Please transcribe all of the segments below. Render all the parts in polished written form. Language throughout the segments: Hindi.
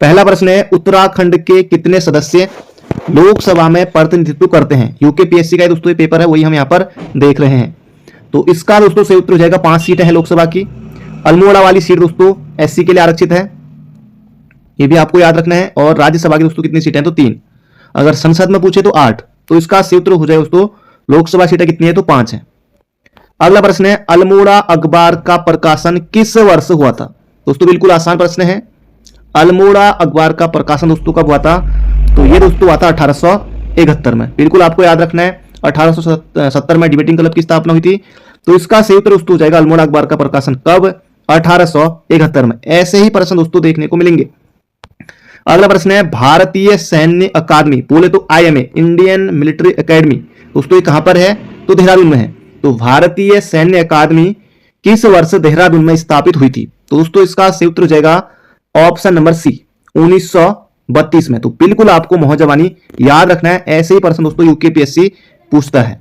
पहला प्रश्न है, उत्तराखंड के कितने सदस्य लोकसभा में प्रतिनिधित्व करते हैं? यूकेपीएससी का दोस्तों ये पेपर है, वही हम यहाँ पर देख रहे हैं। तो इसका दोस्तों सही उत्तर हो जाएगा 5 सीटें हैं लोकसभा की। अल्मोड़ा वाली सीट दोस्तों एससी के लिए आरक्षित है, ये भी आपको याद रखना है। और राज्यसभा की दोस्तों कितनी सीटें हैं? तो 3। अगर संसद में पूछे तो 8। तो इसका सही उत्तर हो जाएगा दोस्तों, लोकसभा सीटें कितनी है? तो 5 है। अगला प्रश्न है, अल्मोड़ा अखबार का प्रकाशन किस वर्ष हुआ था? दोस्तों बिल्कुल आसान प्रश्न है। अल्मोड़ा अखबार का प्रकाशन दोस्तों कब हुआ था? तो ये दोस्तों हुआ था 1871 में। बिल्कुल आपको याद रखना है, 1870 में डिबेटिंग क्लब की स्थापना हुई थी। तो इसका सही उत्तर दोस्तों हो जाएगा अल्मोड़ा अखबार का प्रकाशन कब? 1871 में। ऐसे ही प्रश्न दोस्तों देखने को मिलेंगे। अगला प्रश्न है, भारतीय सैन्य अकादमी बोले तो आईएमए, इंडियन मिलिट्री एकेडमी, दोस्तों ये कहां पर है? तो देहरादून में है। तो भारतीय सैन्य अकादमी किस वर्ष देहरादून में स्थापित हुई थी? तो दोस्तों इसका सही उत्तर हो जाएगा ऑप्शन नंबर सी, 1932 में। तो बिल्कुल आपको मोहजबानी याद रखना है, ऐसे ही प्रश्न दोस्तों यूकेपीएससी पूछता है।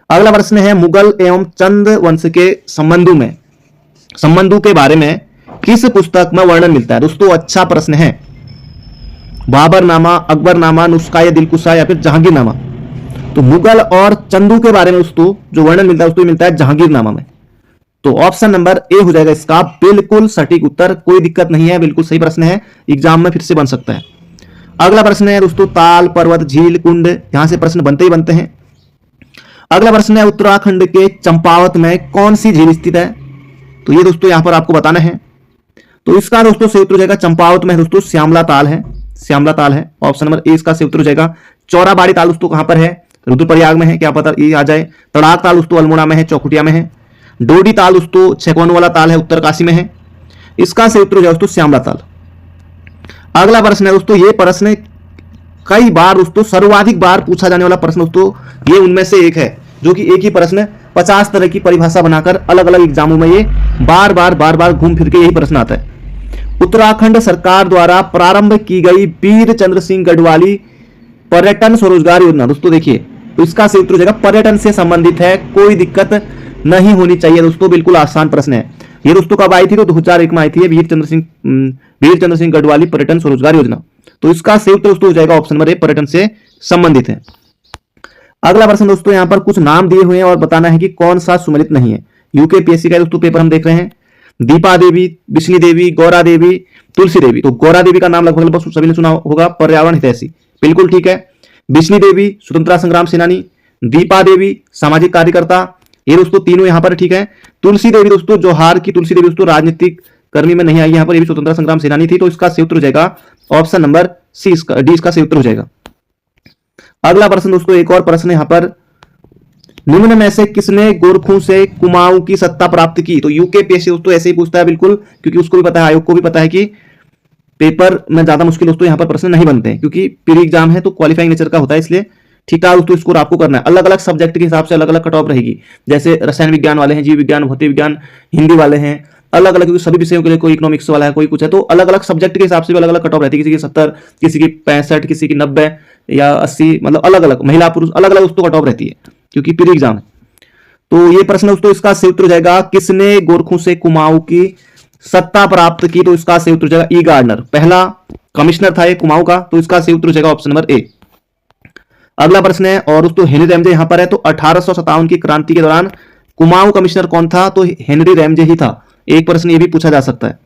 अगला प्रश्न है, मुगल एवं चंद वंश के संबंधों के बारे में किस पुस्तक में वर्णन मिलता है? दोस्तों अच्छा प्रश्न है। बाबरनामा, अकबरनामा, नुस्खा दिलकुशा या फिर जहांगीरनामा? तो मुगल और चंदू के बारे में दोस्तों जो वर्णन मिलता है दोस्तों मिलता है जहांगीरनामा में। तो ऑप्शन नंबर ए हो जाएगा इसका बिल्कुल सटीक उत्तर, कोई दिक्कत नहीं है, बिल्कुल सही प्रश्न है, एग्जाम में फिर से बन सकता है। अगला प्रश्न है दोस्तों, ताल, पर्वत, झील, कुंड, यहां से प्रश्न बनते ही बनते हैं। अगला प्रश्न है, उत्तराखंड के चंपावत में कौन सी झील स्थित है? तो ये दोस्तों यहां पर आपको बताना है। तो इसका दोस्तों सही उत्तर हो जाएगा चंपावत में दोस्तों श्यामला ताल है, श्यामला ताल है। ऑप्शन नंबर ए इसका सही उत्तर हो जाएगा। चौराबाड़ी ताल दोस्तों कहां पर है? रुद्रप्रयाग में है, क्या पता ये आ जाए। तड़ाक ताल दोस्तों अल्मोड़ा में है, चौखुटिया में है। डोडी ताल दोस्तों छेकोन वाला ताल है, उत्तरकाशी में है। इसका सही उत्तर हो जाएगा दोस्तों श्यामला ताल। अगला प्रश्न है दोस्तों, ये प्रश्न कई बार दोस्तों सर्वाधिक बार पूछा जाने वाला प्रश्न दोस्तों ये उनमें से एक है, जो कि एक ही प्रश्न 50 तरह की परिभाषा बनाकर अलग अलग एग्जामों में ये बार बार घूम फिर के यही प्रश्न आता है। उत्तराखंड सरकार द्वारा प्रारंभ की गई वीर चंद्र सिंह गढ़वाली पर्यटन स्वरोजगार योजना, दोस्तों देखिए तो इसका सही उत्तर हो जाएगा पर्यटन से संबंधित है, कोई दिक्कत नहीं होनी चाहिए दोस्तों, बिल्कुल आसान प्रश्न है। ये दोस्तों कब आई थी? तो 2001 में आई थी वीर चंद्र सिंह गढ़वाली पर्यटन स्वरोजगार योजना। तो इसका सही उत्तर दोस्तों हो जाएगा ऑप्शन नंबर ए, पर्यटन से संबंधित है। अगला प्रश्न दोस्तों यहां पर कुछ नाम दिए हुए हैं और बताना है कि कौन सा सुमेलित नहीं है। यूकेपीएससी का दोस्तों पेपर हम देख रहे हैं। दीपा देवी, बिश्नी देवी, गौरा देवी, तुलसी देवी। तो गौरा देवी का नाम लगभग सभी ने सुना होगा, पर्यावरण हितैषी, बिल्कुल ठीक है। बिश्नी देवी स्वतंत्रता संग्राम सेनानी, दीपा देवी सामाजिक कार्यकर्ता, ये दोस्तों तीनों यहां पर ठीक है। तुलसी देवी दोस्तों जोहार की तुलसी देवी दोस्तों राजनीतिक कर्मी में नहीं आई यहां पर, ये भी स्वतंत्रता संग्राम सेनानी थी। तो इसका सही उत्तर हो जाएगा ऑप्शन नंबर सी, डी इसका सही उत्तर हो जाएगा। अगला प्रश्न दोस्तों एक और प्रश्न यहां पर, निम्न में से किसने गोरखों से कुमाऊं की सत्ता प्राप्त की? तो यूकेपीएससी दोस्तों ऐसे ही पूछता है बिल्कुल, क्योंकि उसको भी पता है, आयोग को भी पता है कि पेपर में ज्यादा मुश्किल दोस्तों यहां पर प्रश्न नहीं बनते हैं, क्योंकि प्री एग्जाम है तो क्वालिफाइंग नेचर का होता है, इसलिए ठीक ठाक दोस्तों स्कोर आपको करना है। अलग अलग सब्जेक्ट के हिसाब से अलग अलग कट ऑफ रहेगी, जैसे रसायन विज्ञान वाले हैं, जीव विज्ञान, भौतिक विज्ञान, हिंदी वाले हैं, अलग अलग, क्योंकि सभी विषयों के लिए कोई इकोनॉमिक्स वाला है, कोई कुछ है, तो अलग अलग सब्जेक्ट के हिसाब से भी अलग अलग कट ऑफ रहती है, किसी की 70, किसी की 65, किसी की 90 या 80, मतलब अलग अलग, महिला पुरुष अलग अलग दोस्तों कट ऑफ रहती है, क्योंकि प्री एग्जाम है। तो ये प्रश्न दोस्तों इसका सही उत्तर हो जाएगा, किसने गोरखों से कुमाऊं की सत्ता प्राप्त की? तो इसका सही उत्तर हो जाएगा ई गार्डनर, पहला कमिश्नर था ये कुमाऊं का। तो इसका सही उत्तर हो जाएगा ऑप्शन नंबर ए। अगला प्रश्न है, और दोस्तों हेनरी रैमजे यहां पर है। तो 1857 की क्रांति के दौरान कुमाऊं कमिश्नर कौन था? तो हेनरी रैमजे ही था। एक प्रश्न ये भी पूछा जा सकता है।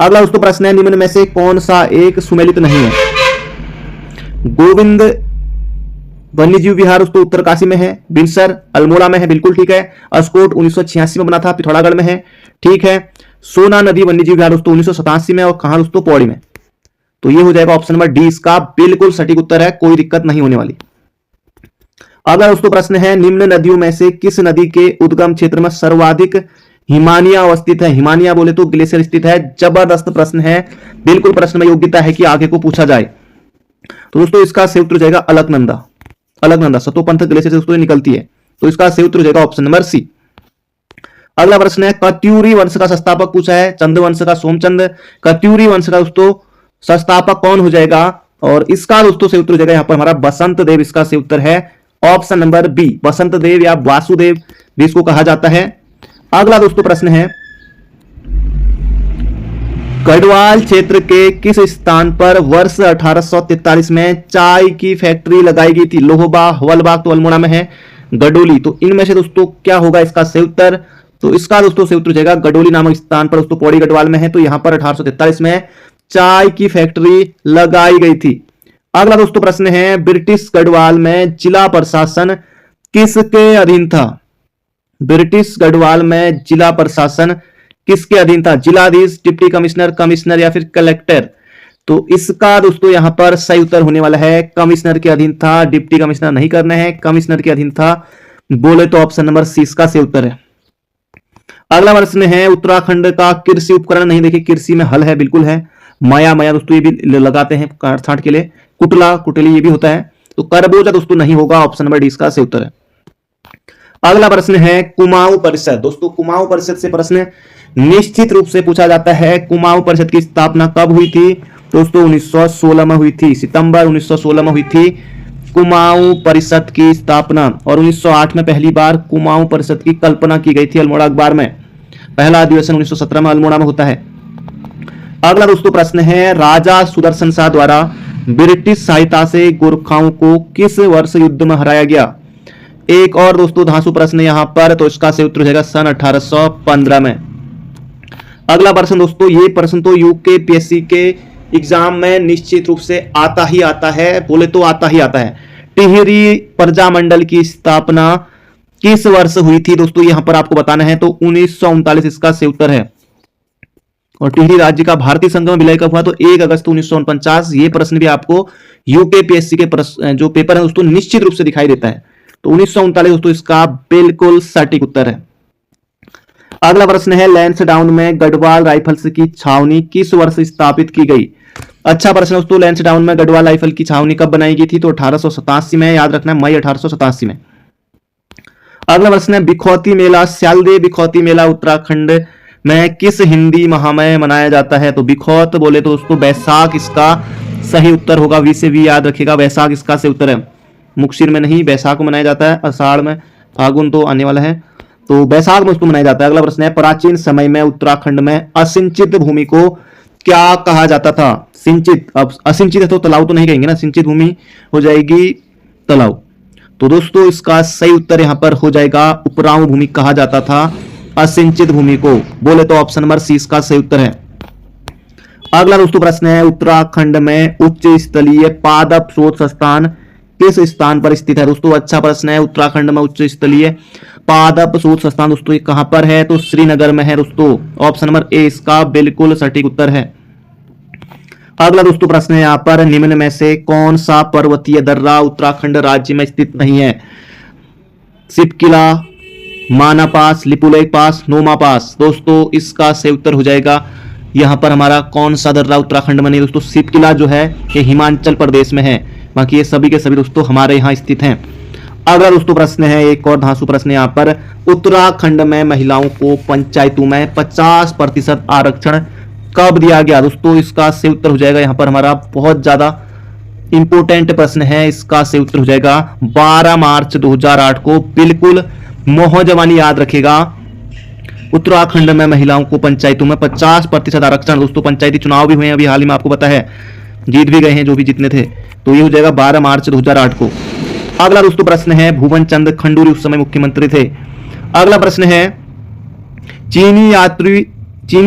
अगला दोस्तों प्रश्न है, निम्न में से कौन सा एक सुमेलित नहीं है? गोविंद वन्यजीव विहार दोस्तों उत्तरकाशी में है, बिनसर अल्मोड़ा में है, बिल्कुल ठीक है। अस्कोट 1986 में बना था, पिथौरागढ़ में है, ठीक है। सोना नदी वन्यजीव विहार दोस्तों 1987 में, और कहां दोस्तों? पौड़ी में। तो ये हो जाएगा ऑप्शन नंबर डी इसका बिल्कुल सटीक उत्तर है, कोई दिक्कत नहीं होने वाली। अगला दोस्तों प्रश्न है, निम्न नदियों में से किस नदी के उद्गम क्षेत्र में सर्वाधिक हिमानिया अवस्थित है? हिमानिया बोले तो ग्लेशियर स्थित है। जबरदस्त प्रश्न है, बिल्कुल प्रश्न में योग्यता है कि आगे को पूछा जाए। तो दोस्तों इसका सही उत्तर हो जाएगा अलकनंदा, अलकनंदा सतोपंथ ग्लेशियर से दोस्तों निकलती है। तो इसका सही उत्तर हो जाएगा ऑप्शन नंबर सी। अगला प्रश्न है, कत्यूरी वंश का संस्थापक पूछा है, चंद वंश का सोमचंद, कत्यूरी वंश का दोस्तों संस्थापक कौन हो जाएगा? और इसका दोस्तों सही उत्तर हो जाएगा यहां पर हमारा बसंत देव, इसका सही उत्तर है ऑप्शन नंबर बी, बसंत देव या वासुदेव भी इसको कहा जाता है। अगला दोस्तों प्रश्न है, गढ़वाल क्षेत्र के किस स्थान पर वर्ष 1843 में चाय की फैक्ट्री लगाई गई थी? लोहबा, हवलबाग तो अल्मोड़ा में है, गडोली, तो इनमें से दोस्तों क्या होगा इसका सही उत्तर? तो इसका दोस्तों सही उत्तर हो जाएगा गडोली नामक स्थान पर, दोस्तों पौड़ी गढ़वाल में है। तो यहां पर 1843 में चाय की फैक्ट्री लगाई गई थी। अगला दोस्तों प्रश्न है, ब्रिटिश गढ़वाल में जिला प्रशासन किसके अधीन था? ब्रिटिश गढ़वाल में जिला प्रशासन किसके अधीन था? जिलाधीश, डिप्टी कमिश्नर, कमिश्नर या फिर कलेक्टर? तो इसका दोस्तों यहां पर सही उत्तर होने वाला है कमिश्नर के अधीन था। डिप्टी कमिश्नर नहीं करने हैं, कमिश्नर के अधीन था। बोले तो ऑप्शन नंबर सी इसका सही उत्तर है। अगला प्रश्न है, उत्तराखंड का कृषि उपकरण, नहीं देखिए कृषि में हल है, बिल्कुल है। माया माया दोस्तों ये भी लगाते हैं काट छांट के लिए। कुटला, कुटली ये भी होता है। तो करबोजा दोस्तों नहीं होगा, ऑप्शन नंबर डी इसका सही उत्तर है। अगला प्रश्न है, कुमाऊं परिषद। दोस्तों कुमाऊं परिषद से प्रश्न निश्चित रूप से पूछा जाता है। कुमाऊं परिषद की स्थापना कब हुई थी? दोस्तों 1916 में हुई थी, सितंबर 1916 में हुई थी कुमाऊं परिषद की स्थापना। और 1908 में पहली बार कुमाऊं परिषद की कल्पना की गई थी अल्मोड़ा अखबार में। पहला अधिवेशन 1917 में अल्मोड़ा में होता है। अगला दोस्तों प्रश्न है, राजा सुदर्शन शाह द्वारा ब्रिटिश सहायता से गोरखाओं को किस वर्ष युद्ध में हराया गया? एक और दोस्तों धांसू प्रश्न यहां पर, तो इसका सही उत्तर हो जाएगा सन 1815 में। अगला प्रश्न दोस्तों, ये प्रश्न तो यूकेपीएससी के एग्जाम में निश्चित रूप से आता ही आता है, बोले तो आता ही आता है। टिहरी प्रजामंडल की स्थापना किस वर्ष हुई थी? दोस्तों यहां पर आपको बताना है, तो 1939 इसका सही उत्तर है। और टिहरी राज्य का भारतीय संघ में विलय कब हुआ? तो 1 अगस्त 1949। ये प्रश्न भी आपको यूकेपीएससी के जो पेपर है दोस्तों निश्चित रूप से दिखाई देता है। तो 1939 दोस्तों इसका बिल्कुल सटीक उत्तर है। अगला प्रश्न है, लैंसडाउन में गढ़वाल राइफल्स की छावनी किस वर्ष स्थापित की गई? अच्छा प्रश्न दोस्तों, लैंसडाउन में गढ़वाल राइफल की छावनी कब बनाई गई थी? तो 1887 में, याद रखना मई 1887 में। अगला प्रश्न है, बिखौती मेला, स्यालदे बिखौती मेला उत्तराखंड में किस हिंदी माह में मनाया जाता है? तो बिखौत बोले तो दोस्तों बैसाख इसका सही उत्तर होगा। वी से भी याद रखिएगा, बैसाख इसका सही उत्तर है। मुक्शिर में नहीं, बैसाख को मनाया जाता है। आषाढ़ में, फागुन तो आने वाला है, तो बैसाख में उसको मनाया जाता है। अगला प्रश्न है, प्राचीन समय में उत्तराखंड में असिंचित भूमि को क्या कहा जाता था? सिंचित, अब असिंचित है तो तालाब तो नहीं कहेंगे ना, सिंचित भूमि हो जाएगी तालाब। तो दोस्तों इसका सही उत्तर यहां पर हो जाएगा उपराऊ भूमि कहा जाता था असिंचित भूमि को। बोले तो ऑप्शन नंबर सी इसका सही उत्तर है। अगला दोस्तों प्रश्न है, उत्तराखंड में उच्च स्तरीय पादप शोध संस्थान किस स्थान पर स्थित है? दोस्तों अच्छा प्रश्न है, उत्तराखंड में उच्च स्तरीय पादप शोध संस्थान दोस्तों ये कहां पर है? तो श्रीनगर में है दोस्तों। ऑप्शन नंबर ए इसका बिल्कुल सटीक उत्तर है। अगला दोस्तों प्रश्न है, यहां पर निम्न में से कौन सा पर्वतीय दर्रा उत्तराखंड राज्य में स्थित नहीं है? सिपकिला, माना पास, लिपुलेख पास, नोमा पास। दोस्तों इसका सही उत्तर हो जाएगा यहां पर हमारा कौन सा दर्रा उत्तराखंड में नहीं? दोस्तों सिपकिला जो है ये हिमाचल प्रदेश में है, बाकी ये सभी के सभी दोस्तों हमारे यहाँ स्थित हैं। अगला दोस्तों प्रश्न है, एक और धांसू प्रश्न यहाँ पर, उत्तराखंड में महिलाओं को पंचायतों में 50% आरक्षण कब दिया गया? दोस्तों इसका सही उत्तर हो जाएगा यहाँ पर हमारा बहुत ज्यादा इंपोर्टेंट प्रश्न है। इसका सही उत्तर हो जाएगा 12 मार्च 2008 को। बिल्कुल मोहजवानी याद रखेगा। उत्तराखंड में महिलाओं को पंचायतों में 50% आरक्षण। दोस्तों पंचायती चुनाव भी हुए हैं अभी हाल ही में, आपको पता है, जीत भी गए हैं जो भी जीतने थे। तो ये हो जाएगा 12 मार्च 2008 को। अगला दोस्तों प्रश्न है, भुवन चंद खंडूरी उस समय मुख्यमंत्री थे। अगला प्रश्न है, चीनी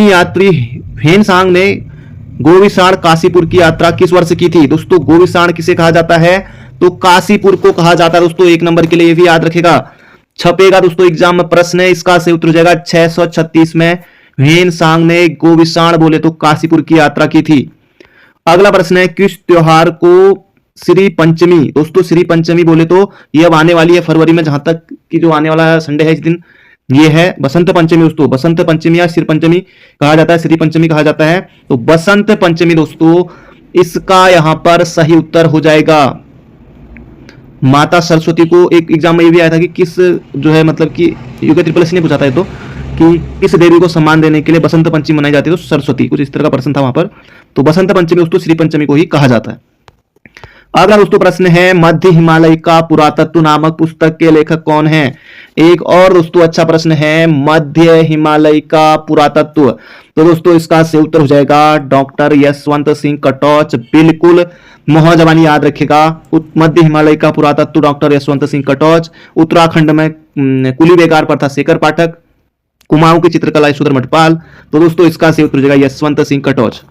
यात्री हेनसांग ने गोविसाण काशीपुर की यात्रा किस वर्ष की थी? दोस्तों गोविसाण किसे कहा जाता है? तो काशीपुर को कहा जाता है। दोस्तों 1 नंबर के लिए ये भी याद रखेगा, छपेगा दोस्तों एग्जाम में प्रश्न है। इसका सही उत्तर हो जाएगा 636 में हेनसांग ने गोविसाण बोले तो काशीपुर की यात्रा की थी। अगला प्रश्न है, किस त्योहार को श्री पंचमी? दोस्तों श्री पंचमी बोले तो ये अब आने वाली है फरवरी में, जहां तक कि जो आने वाला संडे है इस दिन, ये है बसंत पंचमी। दोस्तों बसंत पंचमी या श्री पंचमी कहा जाता है, श्री पंचमी कहा जाता है, तो बसंत पंचमी दोस्तों इसका यहां पर सही उत्तर हो जाएगा। माता सरस्वती को एक एग्जाम में ये भी आया था कि किस जो है मतलब कि यूके ट्रिपल एस ने पूछा था तो कि किस देवी को सम्मान देने के लिए बसंत पंचमी मनाई जाती है? तो सरस्वती, कुछ इस तरह का प्रश्न था वहां पर। तो बसंत पंचमी दोस्तों श्री पंचमी को ही कहा जाता है। अगला दोस्तों प्रश्न है, मध्य हिमालय का पुरातत्व नामक पुस्तक के लेखक कौन है? एक और दोस्तों अच्छा प्रश्न है, मध्य हिमालय का पुरातत्व, तो दोस्तों इसका सही उत्तर हो जाएगा डॉक्टर यशवंत सिंह कटोच। बिल्कुल मोहजबानी याद रखेगा, मध्य हिमालय का पुरातत्व डॉक्टर यशवंत सिंह कटोच। उत्तराखंड में कुली बेगार पर था शेखर पाठक। कुमाऊं की चित्रकला यशोधर मठपाल। तो दोस्तों इसका सही उत्तर हो जाएगा यशवंत सिंह कटोच।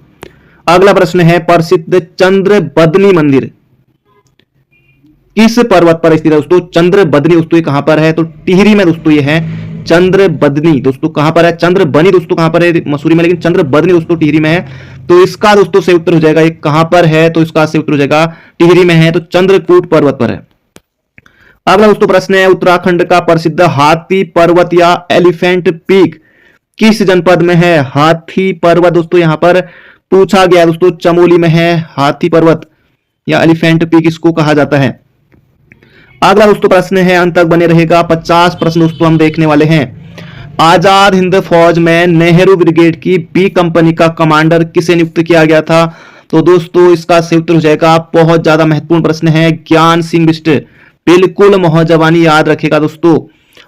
अगला प्रश्न है, प्रसिद्ध चंद्र बदनी मंदिर किस पर्वत पर स्थित है? दोस्तों चंद्र बदनी दोस्तों ये कहां पर है? तो टिहरी में दोस्तों ये है चंद्र बदनी। दोस्तों कहां पर है? चंद्र बनी दोस्तों कहां पर है? मसूरी में, लेकिन चंद्र बदनी दोस्तों टिहरी में है। तो इसका दोस्तों सही उत्तर हो जाएगा, ये कहां पर है? तो इसका सही उत्तर हो जाएगा टिहरी में है, तो चंद्रकूट पर्वत पर है। अगला दोस्तों प्रश्न है, उत्तराखंड का प्रसिद्ध हाथी पर्वत या एलिफेंट पीक किस जनपद में है? हाथी पर्वत दोस्तों यहां पर पूछा गया दोस्तों, चमोली में है हाथी पर्वत या एलिफेंट पीक इसको कहा जाता है। अगला दोस्तों प्रश्न है, अंत तक बने रहेगा, 50 प्रश्न दोस्तों हम देखने वाले हैं। आजाद हिंद फौज में नेहरू ब्रिगेड की बी कंपनी का कमांडर किसे नियुक्त किया गया था? तो दोस्तों इसका सही उत्तर हो जाएगा, बहुत ज्यादा महत्वपूर्ण प्रश्न है, ज्ञान सिंह बिष्ट। बिल्कुल मोहजबानी याद रखेगा दोस्तों,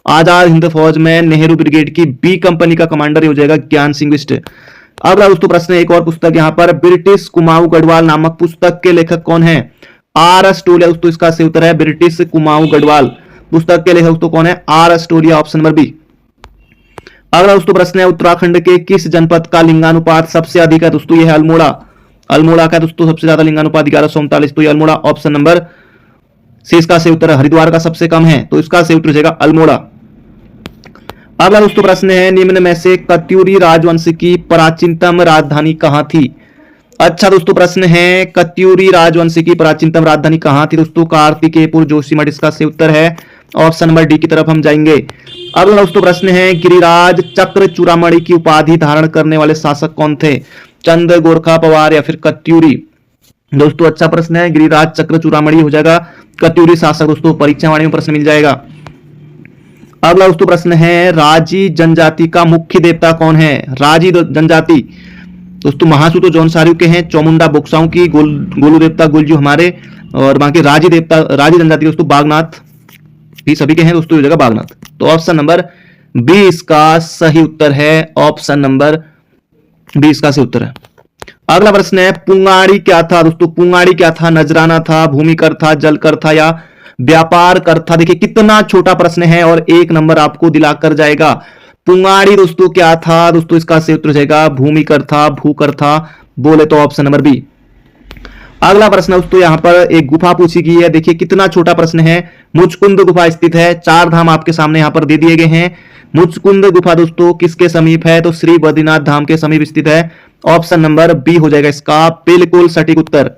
आजाद हिंद फौज में नेहरू ब्रिगेड की बी कंपनी का कमांडर हो जाएगा ज्ञान सिंह बिष्ट। अगला दोस्तों प्रश्न है, एक और पुस्तक यहां पर, ब्रिटिश कुमाऊं गढ़वाल नामक पुस्तक के लेखक कौन है? आर अस्टोरिया दोस्तों इसका सही उत्तर है, ब्रिटिश कुमाऊं गढ़वाल पुस्तक के लेखक दोस्तों कौन है? R Astoria, option number B. अगला दोस्तों प्रश्न है, उत्तराखंड के किस जनपद का लिंगानुपात सबसे अधिक है? दोस्तों ये है अल्मोड़ा। अल्मोड़ा का दोस्तों सबसे ज्यादा लिंगानुपात 1139, तो ये अल्मोड़ा, ऑप्शन नंबर सी इसका सही उत्तर है। हरिद्वार का सबसे कम है, तो इसका सही उत्तर हो जाएगा अल्मोड़ा। अगला दोस्तों प्रश्न है, निम्न में से कत्यूरी राजवंश की प्राचीनतम राजधानी कहां थी? अच्छा दोस्तों प्रश्न है, कत्यूरी राजवंश की प्राचीनतम राजधानी कहां थी? दोस्तों कार्तिकेयपुर जोशीमठ इसका सही उत्तर है, ऑप्शन नंबर डी की तरफ हम जाएंगे। अगला दोस्तों प्रश्न है, गिरिराज चक्र चूड़ामणि की उपाधि धारण करने वाले शासक कौन थे? चंद, गोरखा, पवार या फिर कत्यूरी? दोस्तों अच्छा प्रश्न है, गिरिराज चक्र चूड़ामणि हो जाएगा कत्यूरी शासक। दोस्तों परीक्षा वाणी में प्रश्न मिल जाएगा। अगला दोस्तों प्रश्न है, राजी जनजाति का मुख्य देवता कौन है? राजी जनजाति दोस्तों महासू तो जौनसारियों के हैं, चौमुंडा बोक्साओं की, गोलू देवता गुलजू हमारे, और बाकी राजी देवता राजी जनजाति दोस्तों बागनाथ भी सभी के हैं दोस्तों, जगह बागनाथ। तो ऑप्शन नंबर बी इसका सही उत्तर है, ऑप्शन नंबर बी इसका सही उत्तर है। अगला प्रश्न है, पुंगाड़ी क्या था? दोस्तों पुंगाड़ी क्या था? नजराना था, भूमिकर था, जलकर था या व्यापार कर था? देखिए कितना छोटा प्रश्न है और 1 नंबर आपको दिलाकर जाएगा। पुंगाड़ी दोस्तों क्या था? दोस्तों इसका सही उत्तर हो जाएगा भूमिकर था, भूकर था, बोले तो ऑप्शन नंबर बी। अगला प्रश्न दोस्तों यहां पर एक गुफा पूछी गई है, देखिए कितना छोटा प्रश्न है। मुचकुंद गुफा स्थित है, 4 धाम आपके सामने यहां पर दे दिए गए हैं। मुचकुंद गुफा दोस्तों किसके समीप है? तो श्री बद्रीनाथ धाम के समीप स्थित है, ऑप्शन नंबर बी हो जाएगा इसका बिल्कुल सटीक उत्तर।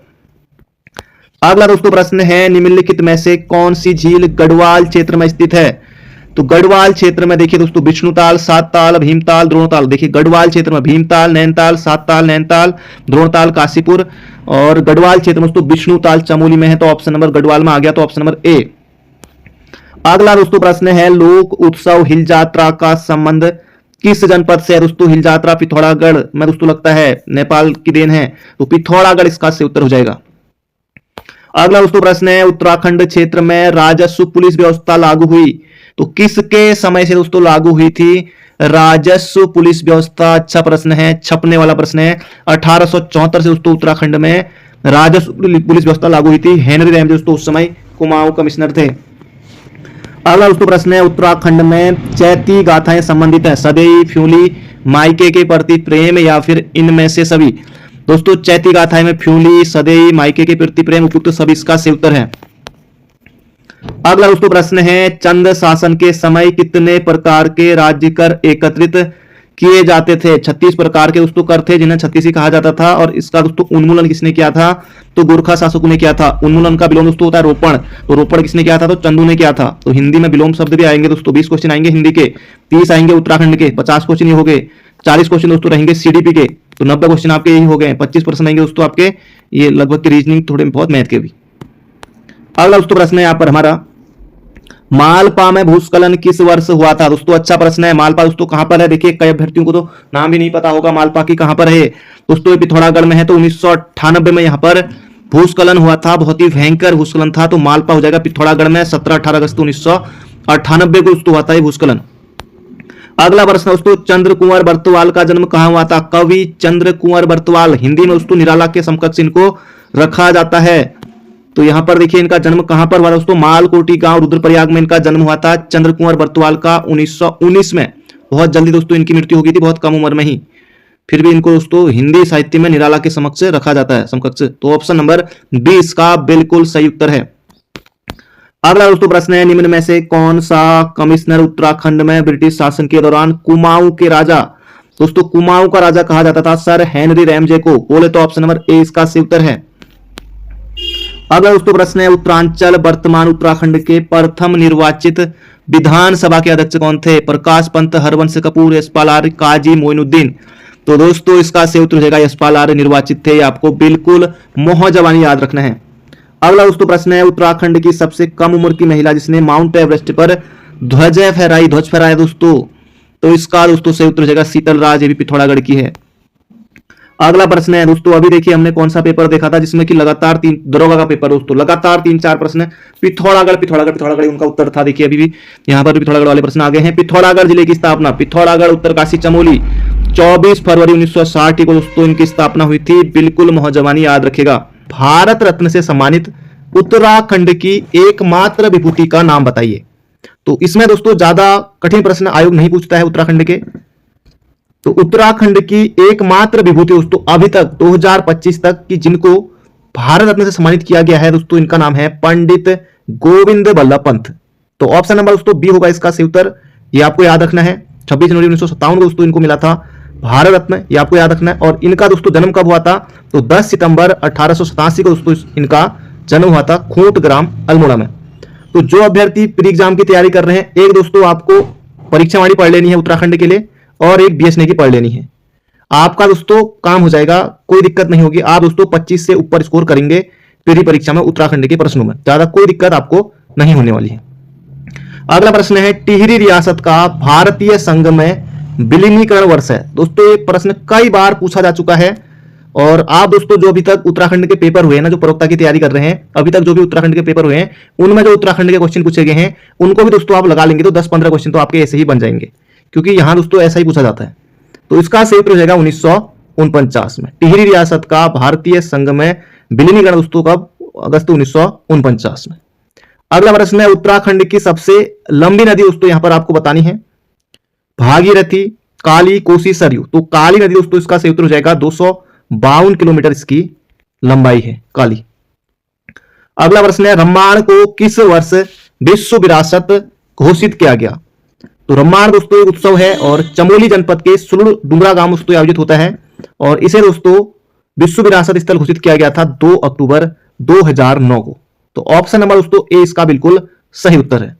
अगला दोस्तों प्रश्न है, निम्नलिखित में से कौन सी झील गढ़वाल क्षेत्र में स्थित है? तो गढ़वाल क्षेत्र में देखिए दोस्तों विष्णुताल, सातताल, भीमताल, द्रोणताल। देखिए गढ़वाल क्षेत्र में भीमताल, नैनताल, सातताल, नैनताल, द्रोणताल, काशीपुर, और गढ़वाल क्षेत्र में दोस्तों विष्णुताल चमोली में है, तो ऑप्शन नंबर गढ़वाल में आ गया, तो ऑप्शन नंबर ए। अगला दोस्तों प्रश्न है, लोक उत्सव हिल यात्रा का संबंध किस जनपद से है? दोस्तों हिल यात्रा पिथौरागढ़ में दोस्तों लगता है, नेपाल की देन है, तो पिथौरागढ़ इसका सही उत्तर हो जाएगा। अगला दोस्तों प्रश्न है, उत्तराखंड क्षेत्र में राजस्व पुलिस व्यवस्था लागू हुई, तो किसके समय से दोस्तों लागू हुई थी राजस्व पुलिस व्यवस्था? अच्छा प्रश्न है, छपने वाला प्रश्न है। 1874 से दोस्तों उत्तराखंड में राजस्व पुलिस व्यवस्था लागू हुई थी। हेनरी रैम दोस्तों उस समय कुमाऊं कमिश्नर थे। अगला दोस्तों प्रश्न है, उत्तराखंड में चैती गाथाएं संबंधित है, सदैई, फ्यूली, मायके के प्रति प्रेम या फिर इनमें से सभी? दोस्तों चैती गाथाएं में फ्यूली, सदैई, मायके के प्रति प्रेम उपयुक्त सभी इसका सही उत्तर है। अगला दोस्तों प्रश्न है, चंद शासन के समय कितने प्रकार के राज्य कर एकत्रित किए जाते थे? 36 प्रकार के दोस्तों कर थे जिन्हें 36 कहा जाता था, और इसका दोस्तों उन्मूलन किसने किया था? तो गोरखा शासकों ने किया था। उन्मूलन का विलोम दोस्तों होता है रोपण, तो रोपण किसने किया था? तो चंदू ने किया था। तो हिंदी में विलोम शब्द भी आएंगे दोस्तों, 20 क्वेश्चन आएंगे हिंदी के, 30 आएंगे उत्तराखंड के, 50 क्वेश्चन ये हो गए, 40 क्वेश्चन दोस्तों रहेंगे सीडीपी के, तो 90 क्वेश्चन आपके यही हो गए, 25% आएंगे दोस्तों आपके ये लगभग के रीजनिंग, थोड़े बहुत मैथ के भी। अगला दोस्तों प्रश्न है यहाँ पर हमारा, मालपा में भूस्खलन किस वर्ष हुआ था? दोस्तों अच्छा प्रश्न है, मालपा दोस्तों कहां पर है? देखिए कई अभ्यर्थियों को तो नाम भी नहीं पता होगा मालपा की कहां पर है दोस्तों, ये पिथौरागढ़ में है, तो 1998 में यहाँ पर भूस्खलन हुआ था, बहुत ही भयंकर भूस्खलन था, तो मालपा हो जाएगा पिथौरागढ़ में 17-18 अगस्त 1998 को दोस्तों हुआ था ये भूस्खलन। अगला प्रश्न दोस्तों, चंद्र कुंवर बर्तवाल का जन्म कहां हुआ था? कवि चंद्र कुंवर बर्तवाल, हिंदी में दोस्तों निराला के समकक्ष इनको रखा जाता है। तो यहां पर देखिए इनका जन्म कहां पर हुआ दोस्तों? मालकोटी गांव रुद्रप्रयाग में इनका जन्म हुआ था चंद्र कुंवर बर्तवाल का 1919 में। बहुत जल्दी दोस्तों इनकी मृत्यु हो गई थी, बहुत कम उम्र में ही। फिर भी इनको दोस्तों हिंदी साहित्य में निराला के समक्ष रखा जाता है, समकक्ष। तो ऑप्शन नंबर 20 का बिल्कुल सही उत्तर है। अगला दोस्तों प्रश्न है, निम्न में से कौन सा कमिश्नर उत्तराखंड में ब्रिटिश शासन के दौरान कुमाऊं के राजा, दोस्तों कुमाऊं का राजा कहा जाता था? सर हेनरी रैमजे को। बोले तो ऑप्शन नंबर ए इसका सही उत्तर है। अगला दोस्तों प्रश्न है, उत्तरांचल वर्तमान उत्तराखंड के प्रथम निर्वाचित विधानसभा के अध्यक्ष कौन थे? प्रकाश पंत, हरवंश कपूर, यशपाल आर्य, काजी मोइनुद्दीन। तो दोस्तों इसका सही उत्तर हो जाएगा यशपाल आर्य निर्वाचित थे। आपको बिल्कुल मोहजबानी याद रखना है। अगला दोस्तों प्रश्न है, उत्तराखंड की सबसे कम उम्र की महिला जिसने माउंट एवरेस्ट पर ध्वज फहराया दोस्तों, तो इसका दोस्तों सही उत्तर हो जाएगा शीतल राज, ये भी पिथौरागढ़ की है। अगला प्रश्न है दोस्तों, अभी देखिए हमने कौन सा पेपर देखा था जिसमें कि लगातार दरोगा का पेपर दोस्तों, लगातार 3-4 प्रश्न पिथौरागढ़ उनका उत्तर था। देखिए अभी भी यहाँ पर पिथौरागढ़ वाले प्रश्न आ गए हैं। पिथौरागढ़ जिले की स्थापना, पिथौरागढ़ उत्तरकाशी चमोली, 24 फरवरी 1960 को दोस्तों इनकी स्थापना हुई थी। बिल्कुल मोहजबानी याद रखेगा। भारत रत्न से सम्मानित उत्तराखंड की एकमात्र विभूति का नाम बताइए। तो इसमें दोस्तों ज्यादा कठिन प्रश्न आयोग नहीं पूछता है उत्तराखंड के। तो उत्तराखंड की एकमात्र विभूति दोस्तों अभी तक 2025 तक की जिनको भारत रत्न से सम्मानित किया गया है दोस्तों, इनका नाम है पंडित गोविंद बल्लभ पंत। तो ऑप्शन नंबर दोस्तों बी होगा इसका सही उत्तर। ये आपको याद रखना है। 26 जनवरी 1957 को दोस्तों इनको मिला था भारत रत्न, ये आपको याद रखना है। और इनका दोस्तों जन्म कब हुआ था? तो 10 सितंबर 1887 को दोस्तों इनका जन्म हुआ था खूंट ग्राम अल्मोड़ा में। तो जो अभ्यर्थी प्री एग्जाम की तैयारी कर रहे हैं, एक दोस्तों आपको परीक्षा वाणी पढ़ लेनी है उत्तराखंड के लिए और एक बीएसएनए की पढ़ लेनी है। आपका दोस्तों काम हो जाएगा, कोई दिक्कत नहीं होगी। आप दोस्तों 25 से ऊपर स्कोर करेंगे प्री परीक्षा में उत्तराखंड के प्रश्नों में, ज्यादा कोई दिक्कत आपको नहीं होने वाली है। अगला प्रश्न है, टिहरी रियासत का भारतीय संघ में विलीनीकरण वर्ष है। दोस्तों ये प्रश्न कई बार पूछा जा चुका है और आप दोस्तों जो अभी तक उत्तराखंड के पेपर हुए हैं ना, जो प्रवक्ता की तैयारी कर रहे हैं, अभी तक जो भी उत्तराखंड के पेपर हुए हैं उनमें जो उत्तराखंड के क्वेश्चन पूछे गए हैं उनको भी दोस्तों आप लगा लेंगे तो 10-15 क्वेश्चन तो आपके ऐसे ही बन जाएंगे, क्योंकि यहां दोस्तों ऐसा ही पूछा जाता है। तो इसका सही उत्तर हो जाएगा 1949 में। टिहरी रियासत का भारतीय संघ में विलीनीकरण दोस्तों कब? अगस्त 1949 में। अगला प्रश्न है, उत्तराखंड की सबसे लंबी नदी दोस्तों यहां पर आपको बतानी है। भागीरथी, काली, कोसी, सरयू। तो काली नदी दोस्तों इसका सही उत्तर हो जाएगा 252 किलोमीटर इसकी लंबाई है काली। अगला प्रश्न है, रम्माण को किस वर्ष विश्व विरासत घोषित किया गया? तो रम्माण दोस्तों एक उत्सव है और चमोली जनपद के सुलुड़ डुमरा गांव दोस्तों आयोजित होता है और इसे दोस्तों विश्व विरासत स्थल घोषित किया गया था 2 अक्टूबर 2009 को। तो ऑप्शन नंबर दोस्तों ए इसका बिल्कुल सही उत्तर है।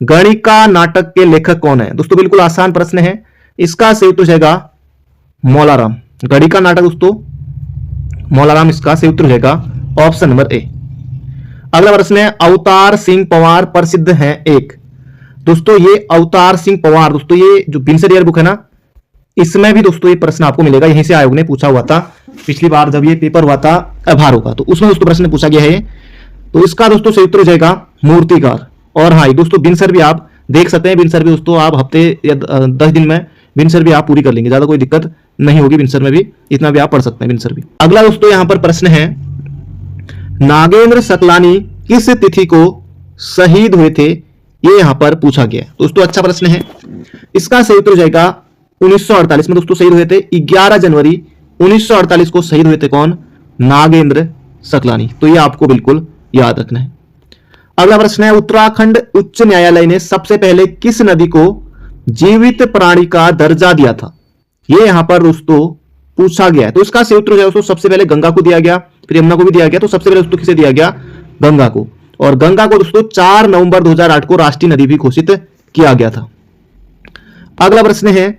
गणिका नाटक के लेखक कौन है? दोस्तों बिल्कुल आसान प्रश्न है, इसका सही उत्तर हो जाएगा मौलाराम। गणिका नाटक दोस्तों मौलाराम, इसका सही उत्तर हो जाएगा ऑप्शन नंबर ए। अगला प्रश्न है, अवतार सिंह पंवार प्रसिद्ध है एक। दोस्तों ये अवतार सिंह पंवार, दोस्तों ये जो बिनसर ईयर बुक है ना, इसमें भी दोस्तों ये प्रश्न आपको मिलेगा। यहीं से आयोग ने पूछा हुआ था पिछली बार जब ये पेपर हुआ था अभारों का, तो उसमें दोस्तों प्रश्न पूछा गया है। तो इसका दोस्तों सही उत्तर हो जाएगा मूर्तिकार। और हाँ दोस्तों बिनसर भी आप देख सकते हैं, बिनसर भी दोस्तों आप हफ्ते या 10 दिन में बिनसर भी आप पूरी कर लेंगे, ज्यादा कोई दिक्कत नहीं होगी। बिनसर में भी इतना भी आप पढ़ सकते हैं बिनसर भी। अगला दोस्तों यहां पर प्रश्न है, नागेंद्र सकलानी किस तिथि को शहीद हुए थे? ये यहां पर पूछा गया है दोस्तों, अच्छा प्रश्न है। इसका सही उत्तर हो जाएगा 1948 में दोस्तों शहीद हुए थे। 11 जनवरी 1948 को शहीद हुए थे कौन? नागेंद्र सकलानी। तो ये आपको बिल्कुल याद रखना है। अगला प्रश्न है, उत्तराखंड उच्च न्यायालय ने सबसे पहले किस नदी को जीवित प्राणी का दर्जा दिया था? ये यहां पर दोस्तों पूछा गया है। तो इसका सही उत्तर हो जाएगा दोस्तों सबसे पहले गंगा को दिया गया, फिर यमुना को भी दिया गया। तो सबसे पहले दोस्तों किसे दिया गया? गंगा को। और गंगा को दोस्तों 4 नवंबर 2008 को राष्ट्रीय नदी भी घोषित किया गया था। अगला प्रश्न है,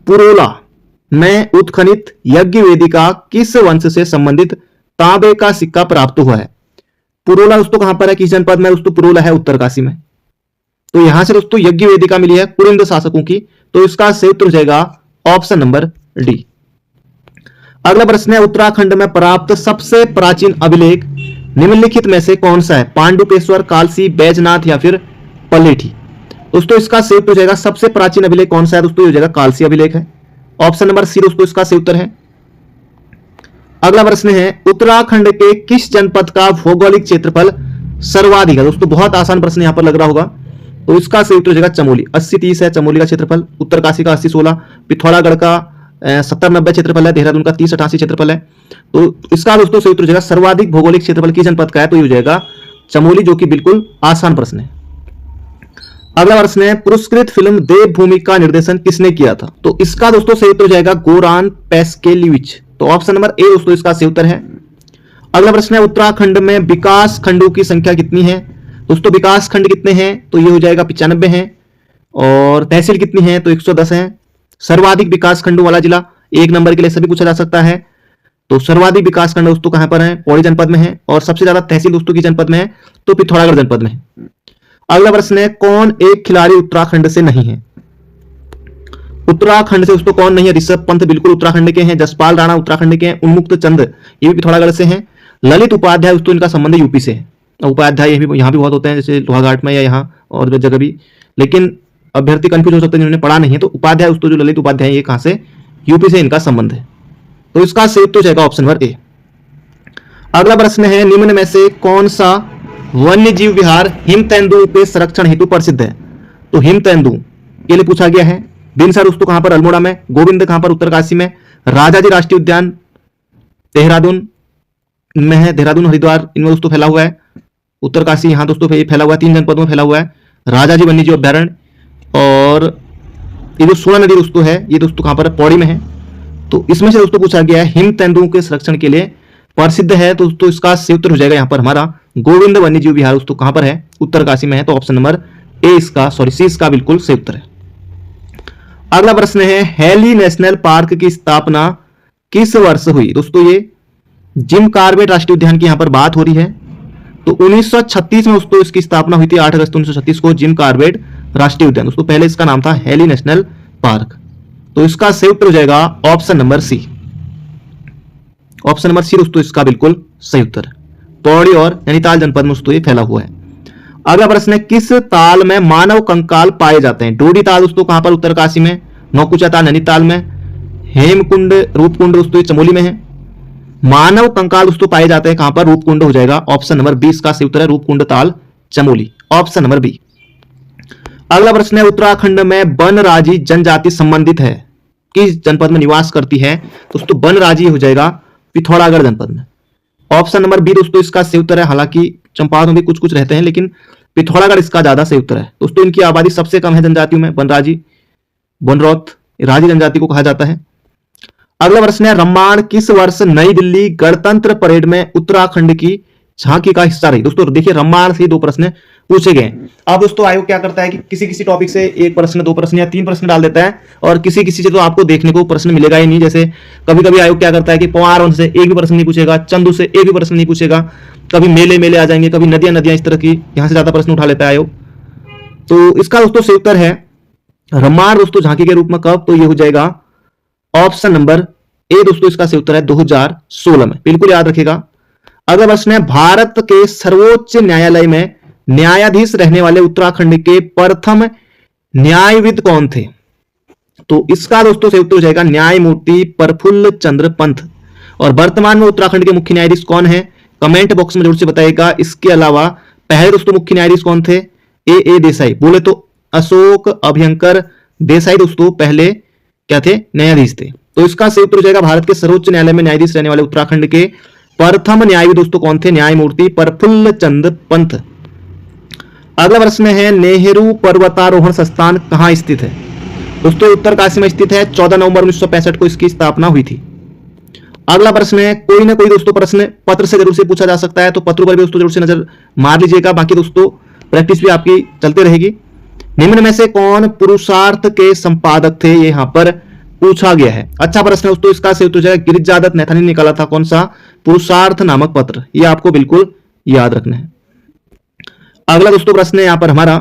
पुरोला में उत्खनित यज्ञ वेदिका किस वंश से संबंधित तांबे का सिक्का प्राप्त हुआ है? पुरोला दोस्तों कहां पर है, किस जनपद में? दोस्तों पुरोला है उत्तरकाशी में। तो यहां से दोस्तों यज्ञ वेदिका मिली है कुरिंद शासकों की। तो इसका सही उत्तर हो जाएगा ऑप्शन नंबर डी। अगला प्रश्न है उत्तराखंड में प्राप्त सबसे प्राचीन अभिलेख निम्नलिखित में से कौन सा है? पांडुकेश्वर, कालसी, बैजनाथ या फिर पलेठी। दोस्तों इसका सही उत्तर हो जाएगा सबसे प्राचीन अभिलेख कौन सा है दोस्तों? ये हो जाएगा कालसी अभिलेख है। ऑप्शन नंबर सी दोस्तों इसका सही उत्तर है। अगला प्रश्न है उत्तराखंड के किस जनपद का भौगोलिक क्षेत्रफल सर्वाधिक है? दोस्तों बहुत आसान प्रश्न यहां पर लग रहा होगा, तो इसका सही उत्तर हो जाएगा चमोली। 80-30 है चमोली का क्षेत्रफल, उत्तरकाशी का 80-16, पिथौरागढ़ का 70-90 क्षेत्रफल है, देहरादून का 30-88 क्षेत्रफल है। तो इसका दोस्तों सही उत्तर हो जाएगा सर्वाधिक भौगोलिक क्षेत्रफल किस जनपद का है? तो ये हो जाएगा चमोली, जो कि बिल्कुल आसान प्रश्न है। अगला प्रश्न है पुरस्कृत फिल्म देवभूमि का निर्देशन किसने किया था? तो इसका दोस्तों सही उत्तर हो जाएगा गोरान पेस्केलिविच। तो ऑप्शन नंबर ए दोस्तों इसका सही उत्तर है। अगला प्रश्न है उत्तराखंड में विकास खंडों की संख्या कितनी है? दोस्तों विकास खंड कितने हैं? तो ये हो जाएगा 95 है। और तहसील कितनी है? तो 110 है। सर्वाधिक विकास खंडों वाला जिला 1 नंबर के लिए सभी पूछा जा सकता है। तो सर्वाधिक विकास खंड दोस्तों कहां पर है? पौड़ी जनपद में है। और सबसे ज्यादा तहसील दोस्तों की जनपद में है, तो पिथौरागढ़ जनपद में है। अगला प्रश्न है कौन एक खिलाड़ी उत्तराखंड से नहीं है? उत्तराखंड से दोस्तों कौन नहीं है? ऋषभ पंत बिल्कुल उत्तराखंड के हैं, जसपाल राणा उत्तराखंड के हैं, उन्मुक्त चंद ये भी पिथौरागढ़ से हैं, ललित उपाध्याय दोस्तों इनका संबंध यूपी से है। उपाध्याय ये भी यहाँ भी बहुत होते हैं, जैसे लोहाघाट में या यहाँ और जगह भी, लेकिन अभ्यर्थी कंफ्यूज हो सकते हैं जिन्होंने पढ़ा नहीं है। तो उपाध्याय दोस्तों जो ललित उपाध्याय ये कहां से? यूपी से इनका संबंध है। तो इसका सही उत्तर जाएगा ऑप्शन नंबर ए। अगला प्रश्न है निम्न में से कौन सा वन्य जीव विहार हिम तेंदुओं के संरक्षण हेतु प्रसिद्ध है? तो हिम तेंदुओं के लिए पूछा गया है। बिनसा दोस्तों कहां पर? अल्मोड़ा में। गोविंद कहां पर? उत्तरकाशी में। राजाजी राष्ट्रीय उद्यान देहरादून में है, देहरादून हरिद्वार इनमें दोस्तों फैला हुआ है। उत्तरकाशी यहां दोस्तों फैला हुआ है, 3 जनपदों में फैला हुआ है। राजाजी वन्यजीव अभ्यारण्य और ये जो सोना नदी दोस्तों है ये दोस्तों कहां पर है? पौड़ी में है। तो इसमें से दोस्तों पूछा गया है हिम तेंदुओं के संरक्षण के लिए प्रसिद्ध है, तो दोस्तों इसका सही उत्तर हो जाएगा यहां पर हमारा गोविंद वन्यजीव विहार दोस्तों कहां पर है? उत्तरकाशी में है। तो ऑप्शन नंबर ए इसका सी इसका बिल्कुल सही उत्तर है। अगला प्रश्न है हैली नेशनल पार्क की स्थापना किस वर्ष हुई? दोस्तों ये जिम कॉर्बेट राष्ट्रीय उद्यान की यहां पर बात हो रही है। तो 1936 में दोस्तों इसकी स्थापना हुई थी, 8 अगस्त 1936 को जिम कॉर्बेट राष्ट्रीय उद्यान। दोस्तों पहले इसका नाम था हैली नेशनल पार्क। तो इसका सही उत्तर हो जाएगा option number C. Option number C दोस्तों इसका बिल्कुल सही उत्तर है। पौड़ी और नैनीताल जनपद में दोस्तों ये फैला हुआ है। अगला प्रश्न है किस ताल में मानव कंकाल पाए जाते हैं? डोडी ताल दोस्तों कहां पर? उत्तरकाशी में। नौकुचा ताल नैनीताल में। हेमकुंड रूपकुंड दोस्तों ये चमोली में है। मानव कंकाल दोस्तों पाए जाते हैं कहां पर? रूपकुंड हो जाएगा ऑप्शन नंबर 20 का सही उत्तर है। रूपकुंड ताल चमोली, ऑप्शन नंबर बी। अगला प्रश्न है उत्तराखंड में बनराजी जनजाति संबंधित है किस जनपद में निवास करती है? दोस्तों बनराजी हो जाएगा पिथौरागढ़ जनपद में। ऑप्शन नंबर बी दोस्तों इसका सही उत्तर है। हालांकि चंपावत में भी कुछ कुछ रहते हैं, लेकिन पिथौरागढ़ इसका ज्यादा सही उत्तर है। दोस्तों इनकी आबादी सबसे कम है जनजातियों में, बनराजी, बनरौत, राजी जनजाति को कहा जाता है। अगला प्रश्न है रम्माण किस वर्ष नई दिल्ली गणतंत्र परेड में उत्तराखंड की झांकी का हिस्सा रही? दोस्तों देखिए रम्माण से 2 प्रश्न पूछे गए। अब दोस्तों आयोग क्या करता है कि किसी किसी टॉपिक से 1 प्रश्न, 2 प्रश्न या 3 प्रश्न डाल देता है, और किसी किसी से तो आपको देखने को प्रश्न मिलेगा ही नहीं। जैसे कभी कभी आयोग क्या करता है कि पवार वंश से एक भी प्रश्न नहीं पूछेगा, चंदू से एक भी प्रश्न नहीं पूछेगा, कभी मेले मेले आ जाएंगे, कभी नदियां नदियां, इस तरह की यहां से ज्यादा प्रश्न उठा लेता है आयोग। तो इसका दोस्तों सही उत्तर है रम्माण दोस्तों झांकी के रूप में कब? तो ये हो जाएगा ऑप्शन नंबर ए दोस्तों इसका सही उत्तर है 2016 में, बिल्कुल याद रखिएगा। अगला प्रश्न है भारत के सर्वोच्च न्यायालय में न्यायाधीश रहने वाले उत्तराखंड के प्रथम न्यायविद कौन थे? तो इसका दोस्तों सही उत्तर हो जाएगा न्यायमूर्ति प्रफुल्ल चंद्र पंत। और वर्तमान में उत्तराखंड के मुख्य न्यायाधीश कौन है? कमेंट बॉक्स में जरूर से बताइएगा। इसके अलावा पहले दोस्तों मुख्य न्यायाधीश कौन थे? ए देसाई, बोले तो अशोक अभ्यंकर देसाई दोस्तों पहले क्या थे? न्यायाधीश थे। तो इसका सही उत्तर हो जाएगा भारत के सर्वोच्च न्यायालय में न्यायाधीश रहने वाले उत्तराखंड के प्रथम न्यायाधीश दोस्तों कौन थे? न्यायमूर्ति प्रफुल्ल चंद्र पंत। अगला प्रश्न है नेहरू पर्वतारोहण संस्थान कहां स्थित है? दोस्तों उत्तरकाशी में स्थित है। 14 नवंबर 1965 को इसकी स्थापना हुई थी। अगला प्रश्न है कोई ना कोई दोस्तों प्रश्न पत्र से जरूर से पूछा जा सकता है, तो पत्रों पर भी दोस्तों जरूर से नजर मार लीजिएगा। बाकी दोस्तों प्रैक्टिस भी आपकी चलते रहेगी। निम्न में से कौन पुरुषार्थ के संपादक थे? ये यहां पर पूछा गया है। अच्छा प्रश्न है दोस्तों, इसका सही उत्तर है गिरिजादत्त नैथानी ने निकाला था कौन सा? पुरुषार्थ नामक पत्र। ये आपको बिल्कुल याद रखना है। अगला दोस्तों प्रश्न है यहां पर हमारा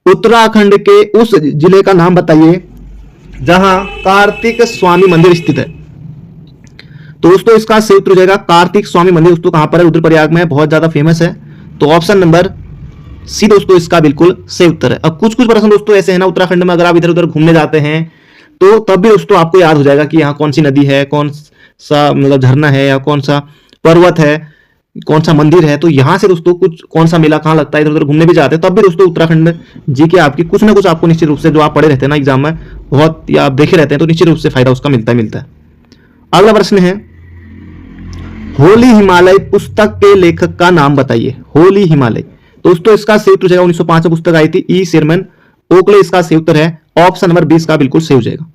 उत्तराखंड के उस जिले का नाम बताइए जहां कार्तिक स्वामी मंदिर स्थित है। तो दोस्तों इसका सही उत्तर हो जाएगा कार्तिक स्वामी मंदिर। दोस्तों कहां पर है? रुद्रप्रयाग में, बहुत ज्यादा फेमस है। तो ऑप्शन नंबर सी दोस्तों इसका बिल्कुल सही उत्तर है। अब कुछ कुछ प्रश्न दोस्तों ऐसे है ना, उत्तराखंड में अगर आप इधर उधर घूमने जाते हैं तो तब भी दोस्तों आपको याद हो जाएगा कि यहाँ कौन सी नदी है, कौन सा मतलब झरना है, या कौन सा पर्वत है, कौन सा मंदिर है। तो यहाँ से दोस्तों कुछ कौन सा मेला कहाँ लगता है, इधर उधर घूमने भी जाते हैं तब भी दोस्तों उत्तराखंड जी के आपकी कुछ ना कुछ आपको निश्चित रूप से, जो आप पढ़े रहते हैं ना एग्जाम में बहुत, या आप देखे रहते हैं, तो निश्चित रूप से फायदा उसका मिलता है। अगला प्रश्न है, होली हिमालय पुस्तक के लेखक का नाम बताइए। होली हिमालय दोस्तों इसका सही उत्तर हो जाएगा, 1905 में पुस्तक आई थी, ई शेरमैन ओकले इसका सही उत्तर है। ऑप्शन नंबर 20 का बिल्कुल सही हो जाएगा।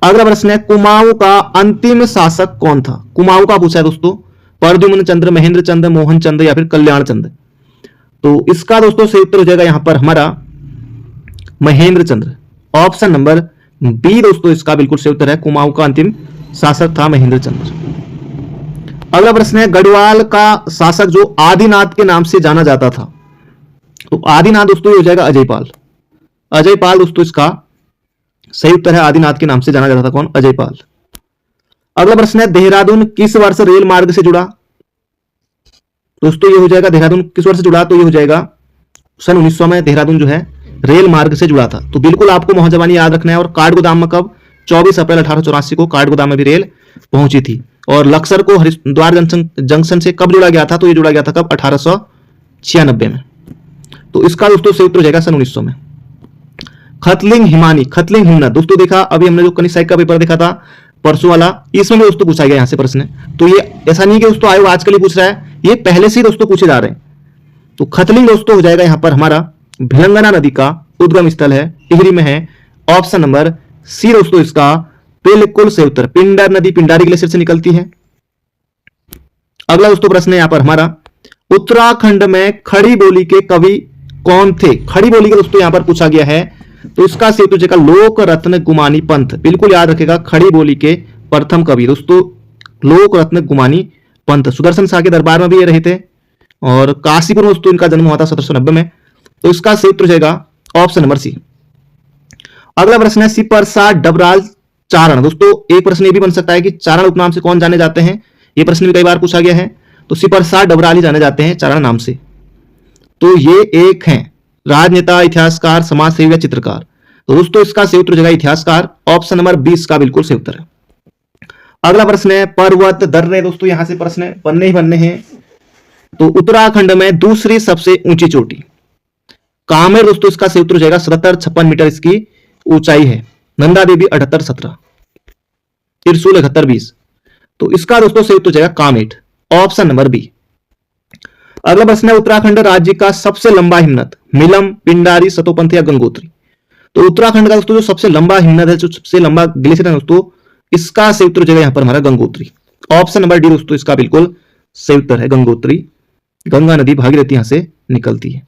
अगला प्रश्न है, कुमाऊं का अंतिम शासक कौन था? कुमाऊं का पूछा है दोस्तों, प्रद्युम्न चंद्र, महेंद्र चंद्र, मोहन चंद्र या फिर कल्याण चंद्र। तो इसका दोस्तों सही उत्तर हो जाएगा यहां पर हमारा महेंद्र चंद्र। ऑप्शन नंबर बी दोस्तों इसका बिल्कुल सही उत्तर है, कुमाऊं का अंतिम शासक था महेंद्र चंद्र। अगला प्रश्न है, गढ़वाल का शासक जो आदिनाथ के नाम से जाना जाता था, तो आदिनाथ दोस्तों हो जाएगा अजयपाल। अजयपाल दोस्तों इसका सही उत्तर है, आदिनाथ के नाम से जाना जाता था कौन? अजयपाल। अगला प्रश्न है, देहरादून किस वर्ष रेल मार्ग से जुड़ा? दोस्तों ये हो जाएगा देहरादून किस वर्ष से जुड़ा, तो ये हो जाएगा सन 1900 में देहरादून जो है रेल मार्ग से जुड़ा था। तो बिल्कुल आपको मोहजबानी याद रखना है। और काठगोदाम में कब? 24 अप्रैल 1884 को काठगोदाम में भी रेल पहुंची थी। और लक्सर को हरिद्वार जंक्शन से कब जुड़ा गया था? तो ये जुड़ा गया था कब? 1896 में। तो इसका दोस्तों सही उत्तर हो जाएगा सन 1900 में। खतलिंग हिमानी, खतलिंग हिमनद दोस्तों देखा अभी हमने जो कनिष्ठ का पेपर देखा था परसों वाला, इसमें भी दोस्तों पूछा गया यहां से प्रश्न। तो ये ऐसा नहीं कि दोस्तों आयोग आजकल ही पूछ रहा है, ये पहले से ही दोस्तों पूछे जा रहे हैं। तो खतलिंग दोस्तों हो जाएगा यहां पर हमारा भिलंगना नदी का उद्गम स्थल है, टिहरी में है। ऑप्शन नंबर सी दोस्तों इसका बिल्कुल सही उत्तर। पिंडर नदी पिंडारी ग्लेशियर से निकलती है। अगला दोस्तों प्रश्न है यहां पर हमारा, उत्तराखंड में खड़ी बोली के कवि कौन थे? खड़ी बोली का दोस्तों यहां पर पूछा गया है। तो इसका सही उत्तर लोक रत्न गुमानी पंथ। बिल्कुल याद रखेगा, खड़ी बोली के प्रथम कवि दोस्तों लोक रत्न गुमानी पंथ। सुदर्शन शाह के दरबार में भी ये रहे थे और काशीपुर में दोस्तों इनका जन्म हुआ था 1790 में। तो इसका सही उत्तर हो जाएगा ऑप्शन नंबर सी। अगला प्रश्न है, सिपरसा डबराल चारण। दोस्तों एक प्रश्न ये भी बन सकता है कि चारण उपनाम से कौन जाने जाते हैं, ये प्रश्न भी कई बार पूछा गया है। तो सिपरसा डबराल ही जाने जाते हैं चारण नाम से। तो ये एक हैं राजनेता, इतिहासकार, समाज सेवी या चित्रकार। तो दोस्तों इसका सही उत्तर हो जाएगा इतिहासकार। ऑप्शन नंबर 20 का बिल्कुल सही उत्तर है। अगला प्रश्न है, पर्वत दर्रे। दोस्तों यहां से प्रश्न बनने ही बनने हैं। तो उत्तराखंड में दूसरी सबसे ऊंची चोटी कामेर। दोस्तों इसका सही उत्तर हो जाएगा 77-56 मीटर इसकी ऊंचाई है। नंदा देवी 78-17, त्रिशूल 71-20। तो इसका दोस्तों सही उत्तर हो जाएगा कामेट। Option number B. अगला प्रश्न है, उत्तराखंड राज्य का सबसे लंबा हिमनद मिलम, पिंडारी, सतोपंथ या गंगोत्री। तो उत्तराखंड का दोस्तों जो सबसे लंबा हिमनद है, जो सबसे लंबा ग्लेशियर है दोस्तों, इसका सही उत्तर हो जाएगा यहां पर हमारा गंगोत्री। ऑप्शन नंबर डी दोस्तों इसका बिल्कुल सही उत्तर है गंगोत्री। गंगा नदी भागीरथी यहां से निकलती है।